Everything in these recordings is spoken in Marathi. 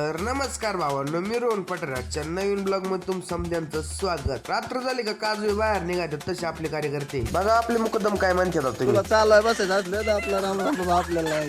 तर नमस्कार भावांनो, मी रोहन पटराजच्या नवीन ब्लॉग मध्ये तुम समध्यांचं स्वागत. रात्र झाली का काजू बाहेर निघायचे तसे आपले कार्यकर्ते बघा. आपले मुकदम काय म्हणतात तुम्ही? तुला चालू बसायचं असलं तर आपला राम राम आपल्याला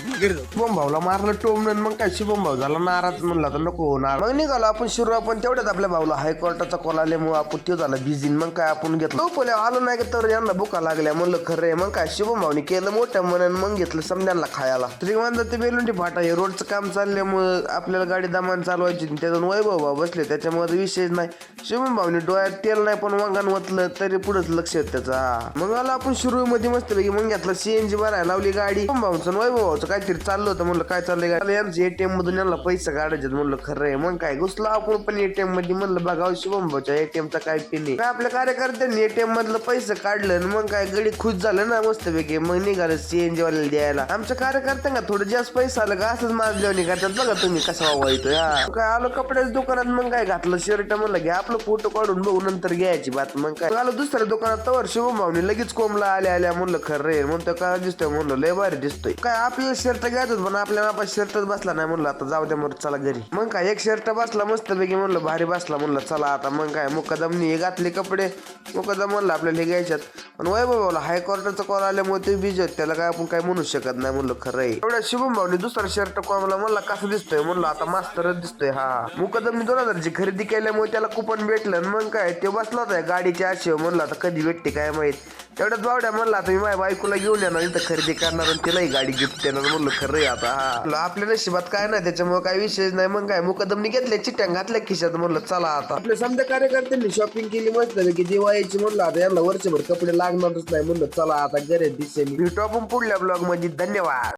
शुभम भाऊला मारलं टोमन. मग काय शुभम भाऊ झाला नाराज, म्हणला तर नको होणार. मग निघालो आपण शिरू. आपण तेवढ्यात आपल्या भाऊला हायकोर्टाचा कॉल आल्यामुळे आपण तो झाला बिझी. मग काय आपण घेतलं पोल्या आलो नाही तर यांना भुका लागल्या. म्हणलं खरं आहे. मग काय शुभम भाऊनी केलं मोठ्या मनानं. मग घेतलं समध्यांना खायला. श्रीगोंदा ते बेलुंडी फाटा हे रोडचं काम चालल्यामुळे आपल्याला गाडी दमान चालवायची. त्यातून वैभव भाऊ बसले, त्याच्यामध्ये विशेष नाही. शुभम भाऊनी डोळ्यात तेल नाही पण वांगान वतलं तरी पुढेच लक्ष आहे त्याचा. मग आला आपण शिरू मध्ये मस्त पैकी. मग घेतलं सीएनजी भरायला लावली गाडी. शुभम भाऊचं वैभव भाऊचं काहीतरी चाललं होतं. म्हणलं काय चाललंय गाडी? यांचं एटीएम मधून यांना पैसे काढायचे. म्हणलं खरं आहे. मग काय घुसलो आपण पण एटीएम मध्ये. म्हणलं बघावं शुभम भाऊच्या एटीएमचा काय पिन आहे. काय आपल्या कार्यकर्त्यांनी एटीएम मधलं पैसे काढलं. मग काय गडी खुश झालं ना मस्त पैकी. मग निघालं सीएनजी वाल्याला द्यायला. आमच्या कार्यकर्त्यांना थोडं जास्त पैसा आलं का असंच माजल्यावर करतात बघा तुम्ही कसा वाईतो. काय आलो कपड्याच्या दुकानात. मग काय घातलं शर्ट. म्हणलं घ्या आपलं फोटो काढून बघू नंतर घ्यायची बात. मग काय आलो दुसऱ्या दुकानात. तवर शुभम भाऊनी लगेच कोंबला आल्या. म्हणलं खरं रे. म्हणतो काय दिसतोय? म्हणलं लय भारी दिसतोय. काय आपल्याला शर्ट घ्यायचं पण आपल्याला आपण शर्टच बसला नाही. म्हणलं आता जाऊ द्या मग चला घरी. मग काय एक शर्ट बसला मस्त पैकी. म्हणलं भारी बसला. म्हणलं चला आता. मग काय मुकदमनी हे घातले कपडे. मुकदम म्हणलं आपल्याला हे घ्यायच्यात. पण वैभव भाऊला हायकोर्टाचा कॉल आल्यामुळे ते बिझी होते. त्याला काय आपण काय म्हणू शकत नाही. म्हणलं खरं आहे. एवढ्या शुभम भाऊनी दुसरा शर्ट कोंबला. म्हणला कसं दिसतोय? म्हणलं आता मास्तरच दिसतोय. हा मुकदमनी 2000ची खरेदी केल्यामुळे त्याला कुपन भेटलं. मग काय ते बसला होता गाडीच्या आशेव. म्हणलं आता कधी भेटते काय माहित. तेवढ्यात बावड्या म्हणला आता मी माझ्या बायकोला घेऊन येणार इथं खरेदी करणार आणि तिलाही गाडी गिफ्ट देणार. म्हणलं खरं आहे आता. हा आपल्या नशिबात काय नाही त्याच्यामुळे काय विषय नाही. मग काय मुकदमनी घेतल्या चिट्ट्या घातल्या खिशात. म्हणलं चला आता. आपल्या समजा कार्यकर्त्यांनी शॉपिंग केली मस्त की दिवाळीची. म्हणलं आता यांना वर्षभर कपडे लागणारच नाही. म्हणलं चला आता घरी दिसेल. भेटू आपण पुढल्या ब्लॉग मध्ये. धन्यवाद.